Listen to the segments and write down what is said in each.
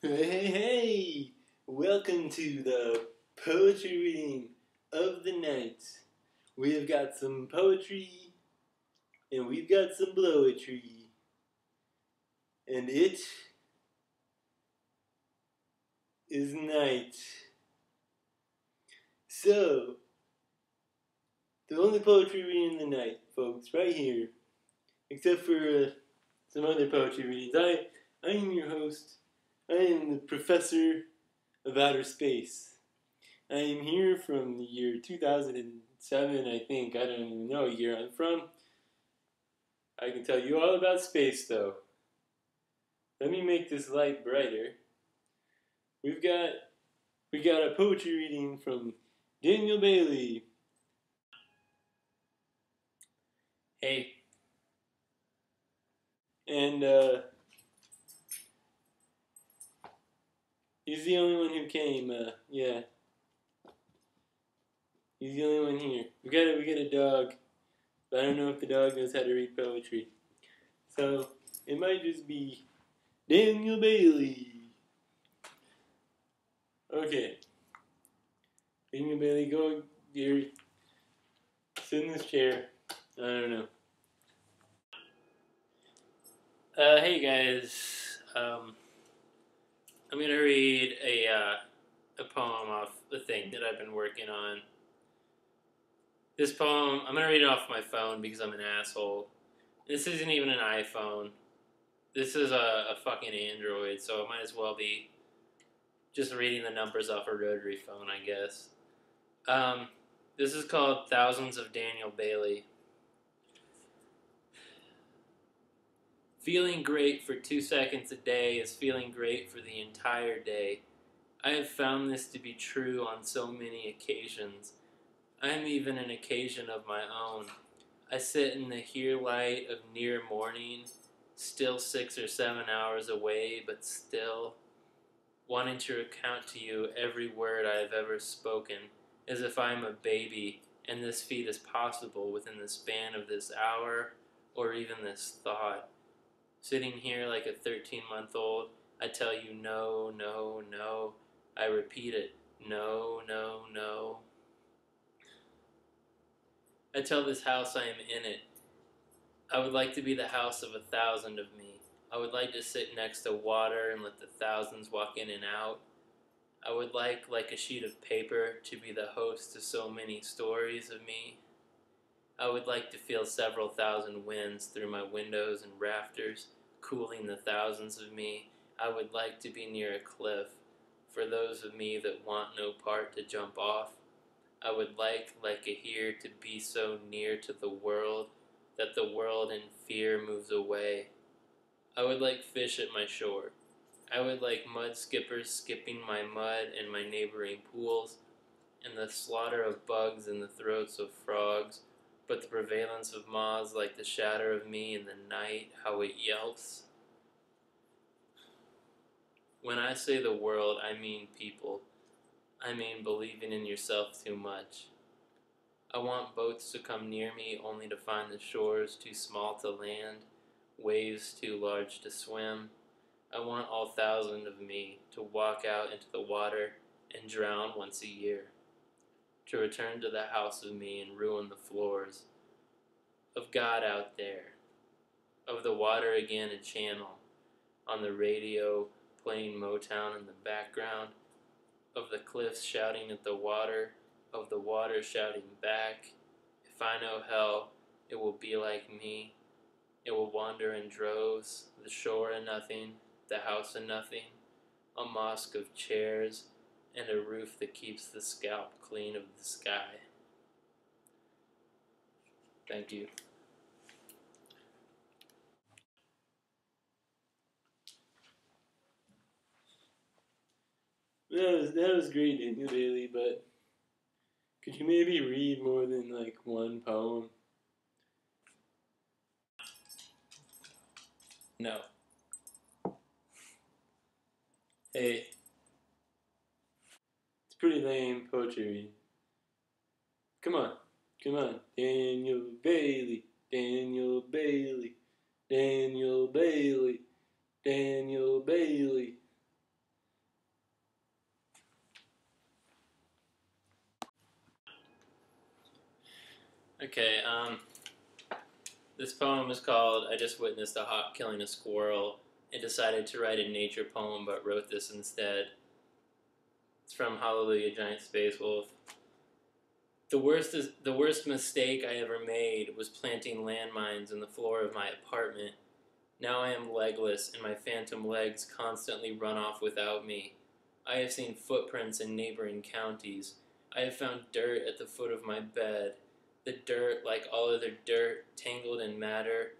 Hey! Welcome to the poetry reading of the night. We've got some poetry and we've got some blowetry. And it is night. So, the only poetry reading of the night, folks, right here. Except for some other poetry readings. I am your host. I am the professor of outer space. I am here from the year 2007, I think. I don't even know what year I'm from. I can tell you all about space, though. Let me make this light brighter. We got a poetry reading from Daniel Bailey. Hey. And, he's the only one who came, yeah. He's the only one here. We got a dog, but I don't know if the dog knows how to read poetry. So, it might just be Daniel Bailey. Okay. Daniel Bailey, go here. Sit in this chair. I don't know. Hey guys. I'm gonna read a poem off the thing that I've been working on. This poem, I'm gonna read it off my phone because I'm an asshole. This isn't even an iPhone. This is a fucking Android, so it might as well be just reading the numbers off a rotary phone, I guess. This is called Thousands of Daniel Bailey. Feeling great for 2 seconds a day is feeling great for the entire day. I have found this to be true on so many occasions. I am even an occasion of my own. I sit in the here light of near morning, still 6 or 7 hours away, but still wanting to recount to you every word I have ever spoken, as if I am a baby, and this feat is possible within the span of this hour, or even this thought. Sitting here like a 13-month-old, I tell you no, no, no. I repeat it, no, no, no. I tell this house I am in it. I would like to be the house of 1,000 of me. I would like to sit next to water and let the thousands walk in and out. I would like a sheet of paper, to be the host to so many stories of me. I would like to feel several thousand winds through my windows and rafters, cooling the thousands of me. I would like to be near a cliff, for those of me that want no part to jump off. I would like a here, to be so near to the world, that the world in fear moves away. I would like fish at my shore. I would like mud skippers skipping my mud and my neighboring pools, and the slaughter of bugs in the throats of frogs, but the prevalence of moths like the shadow of me in the night, how it yelps. When I say the world, I mean people. I mean believing in yourself too much. I want boats to come near me only to find the shores too small to land, waves too large to swim. I want all 1,000 of me to walk out into the water and drown once a year, to return to the house of me and ruin the floors, of God out there, of the water again a channel, on the radio playing Motown in the background, of the cliffs shouting at the water, of the water shouting back. If I know hell, it will be like me. It will wander in droves, the shore a nothing, the house a nothing, a mosque of chairs, and a roof that keeps the scalp clean of the sky. Thank you. That was great, Daniel Bailey, but could you maybe read more than like one poem? No. Hey. It's pretty lame poetry reading. Come on. Daniel Bailey, Daniel Bailey, Daniel Bailey, Daniel Bailey. Okay, this poem is called I Just Witnessed a Hawk Killing a Squirrel and decided to write a nature poem but wrote this instead. It's from Hallelujah Giant Space Wolf. The worst mistake I ever made was planting landmines in the floor of my apartment. Now I am legless and my phantom legs constantly run off without me. I have seen footprints in neighboring counties. I have found dirt at the foot of my bed. The dirt, like all other dirt, tangled in matter.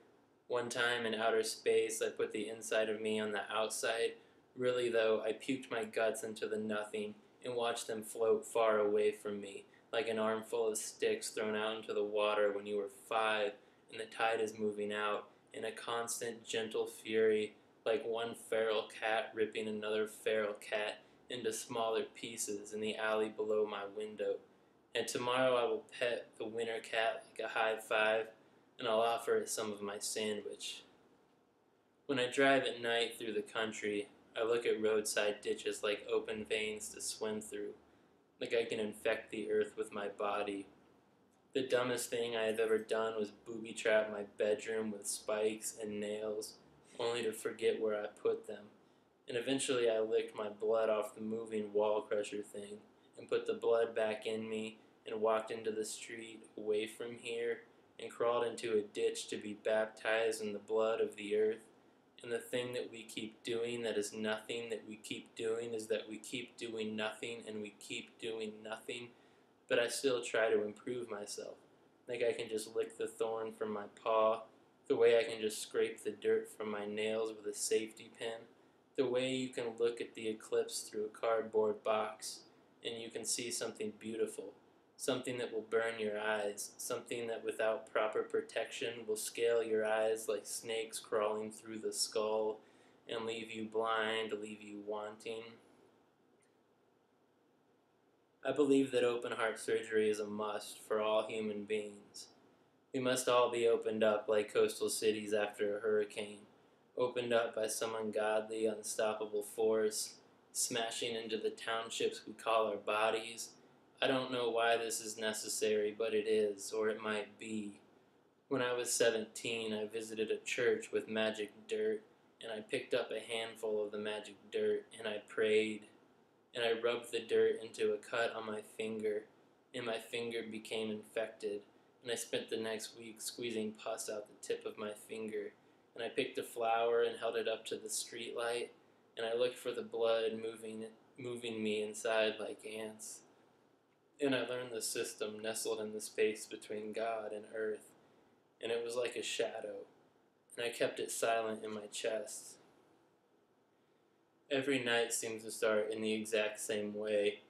One time in outer space, I put the inside of me on the outside. Really, though, I puked my guts into the nothing and watched them float far away from me, like an armful of sticks thrown out into the water when you were 5 and the tide is moving out in a constant, gentle fury, like one feral cat ripping another feral cat into smaller pieces in the alley below my window. And tomorrow I will pet the winter cat like a high five, and I'll offer it some of my sandwich. When I drive at night through the country, I look at roadside ditches like open veins to swim through, like I can infect the earth with my body. The dumbest thing I have ever done was booby trap my bedroom with spikes and nails, only to forget where I put them. And eventually I licked my blood off the moving wall crusher thing, and put the blood back in me, and walked into the street away from here, and crawled into a ditch to be baptized in the blood of the earth. And the thing that we keep doing that is nothing that we keep doing is that we keep doing nothing and we keep doing nothing, but I still try to improve myself. Like I can just lick the thorn from my paw, the way I can just scrape the dirt from my nails with a safety pin, the way you can look at the eclipse through a cardboard box and you can see something beautiful, something that will burn your eyes, something that without proper protection will scale your eyes like snakes crawling through the skull and leave you blind, leave you wanting. I believe that open heart surgery is a must for all human beings. We must all be opened up like coastal cities after a hurricane, opened up by some ungodly, unstoppable force, smashing into the townships we call our bodies. I don't know why this is necessary, but it is, or it might be. When I was 17, I visited a church with magic dirt, and I picked up a handful of the magic dirt, and I prayed, and I rubbed the dirt into a cut on my finger, and my finger became infected, and I spent the next week squeezing pus out the tip of my finger, and I picked a flower and held it up to the street light, and I looked for the blood moving me inside like ants. And I learned the system nestled in the space between God and earth, and it was like a shadow, and I kept it silent in my chest. Every night seems to start in the exact same way.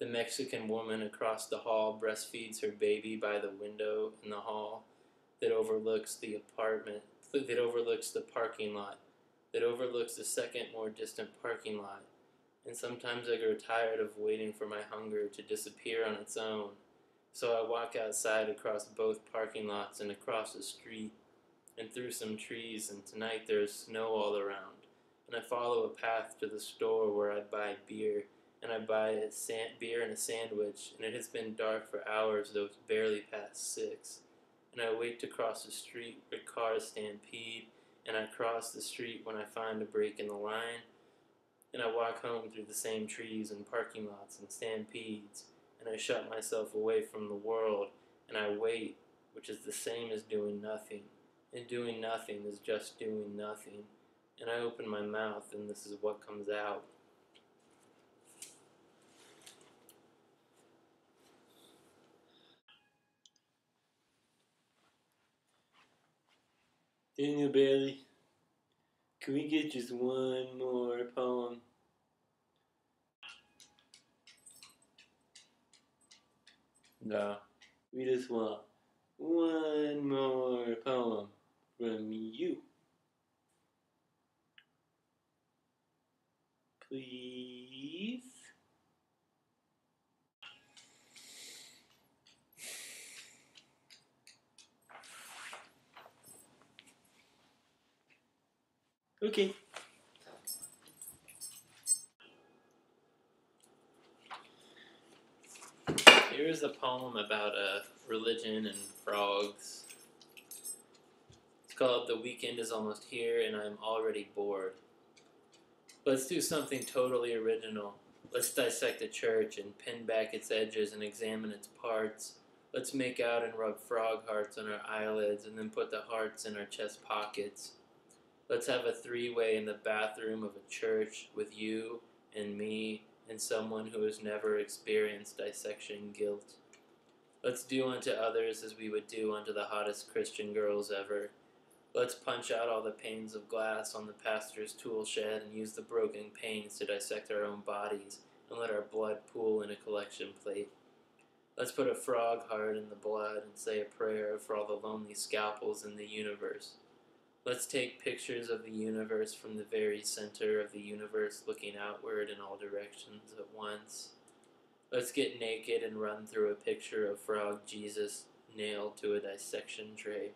The Mexican woman across the hall breastfeeds her baby by the window in the hall that overlooks the apartment, that overlooks the parking lot, that overlooks the second more distant parking lot. And sometimes I grow tired of waiting for my hunger to disappear on its own. So I walk outside across both parking lots and across the street and through some trees, and tonight there is snow all around. And I follow a path to the store where I buy beer, and I buy beer and a sandwich, and it has been dark for hours, though it's barely past 6. And I wait to cross the street where cars stampede, and I cross the street when I find a break in the line, and I walk home through the same trees and parking lots and stampedes, and I shut myself away from the world, and I wait, which is the same as doing nothing, and doing nothing is just doing nothing, and I open my mouth, and this is what comes out. Daniel Bailey, can we get just one more poem? No. We just want one more poem from you. Please? Okay. Here Here's a poem about religion and frogs. It's called "The Weekend is Almost Here and I'm Already Bored." Let's do something totally original. Let's dissect a church and pin back its edges and examine its parts. Let's make out and rub frog hearts on our eyelids and then put the hearts in our chest pockets. Let's have a three-way in the bathroom of a church with you and me and someone who has never experienced dissection guilt. Let's do unto others as we would do unto the hottest Christian girls ever. Let's punch out all the panes of glass on the pastor's tool shed and use the broken panes to dissect our own bodies and let our blood pool in a collection plate. Let's put a frog heart in the blood and say a prayer for all the lonely scalpels in the universe. Let's take pictures of the universe from the very center of the universe, looking outward in all directions at once. Let's get naked and run through a picture of frog Jesus nailed to a dissection tray.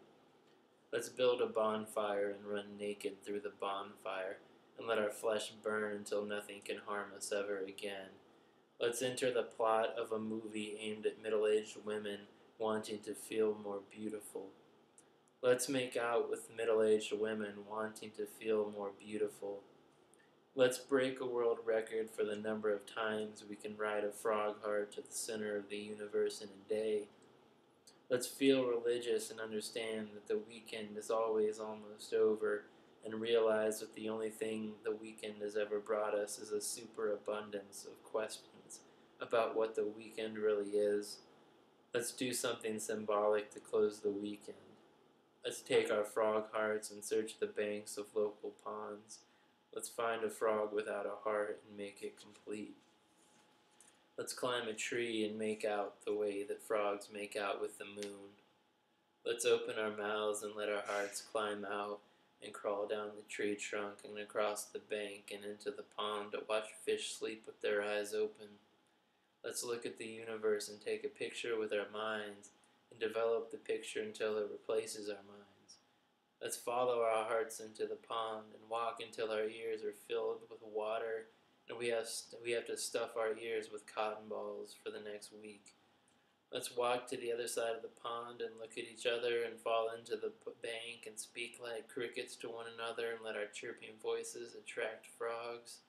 Let's build a bonfire and run naked through the bonfire and let our flesh burn until nothing can harm us ever again. Let's enter the plot of a movie aimed at middle-aged women wanting to feel more beautiful. Let's make out with middle-aged women wanting to feel more beautiful. Let's break a world record for the number of times we can ride a frog heart to the center of the universe in a day. Let's feel religious and understand that the weekend is always almost over and realize that the only thing the weekend has ever brought us is a superabundance of questions about what the weekend really is. Let's do something symbolic to close the weekend. Let's take our frog hearts and search the banks of local ponds. Let's find a frog without a heart and make it complete. Let's climb a tree and make out the way that frogs make out with the moon. Let's open our mouths and let our hearts climb out and crawl down the tree trunk and across the bank and into the pond to watch fish sleep with their eyes open. Let's look at the universe and take a picture with our minds and develop the picture until it replaces our minds. Let's follow our hearts into the pond and walk until our ears are filled with water and we have to stuff our ears with cotton balls for the next week. Let's walk to the other side of the pond and look at each other and fall into the bank and speak like crickets to one another and let our chirping voices attract frogs.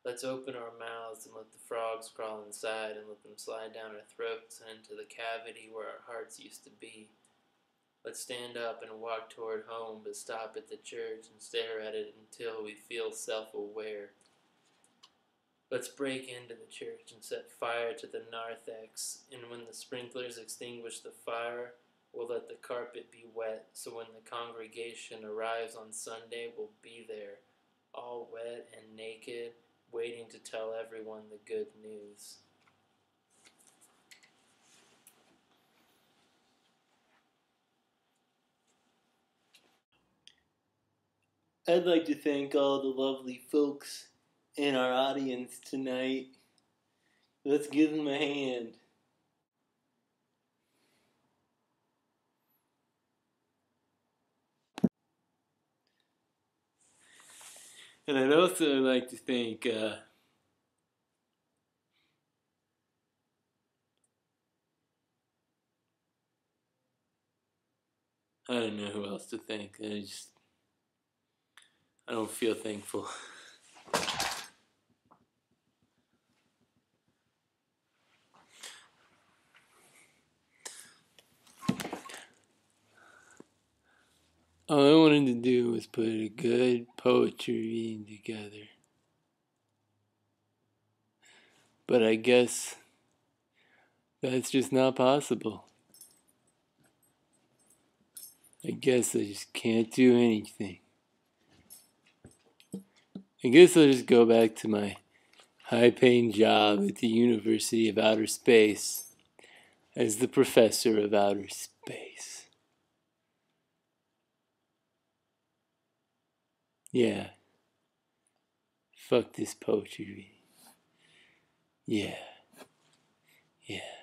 Let's open our mouths and let the frogs crawl inside and let them slide down our throats and into the cavity where our hearts used to be. Let's stand up and walk toward home, but stop at the church and stare at it until we feel self-aware. Let's break into the church and set fire to the narthex, and when the sprinklers extinguish the fire, we'll let the carpet be wet, so when the congregation arrives on Sunday, we'll be there, all wet and naked, waiting to tell everyone the good news. I'd like to thank all the lovely folks in our audience tonight. Let's give them a hand. And I'd also like to thank I don't know who else to thank. I don't feel thankful. All I wanted to do was put a good poetry reading together. But I guess that's just not possible. I guess I just can't do anything. I guess I'll just go back to my high-paying job at the University of Outer Space as the professor of outer space. Yeah. Fuck this poetry reading. Yeah.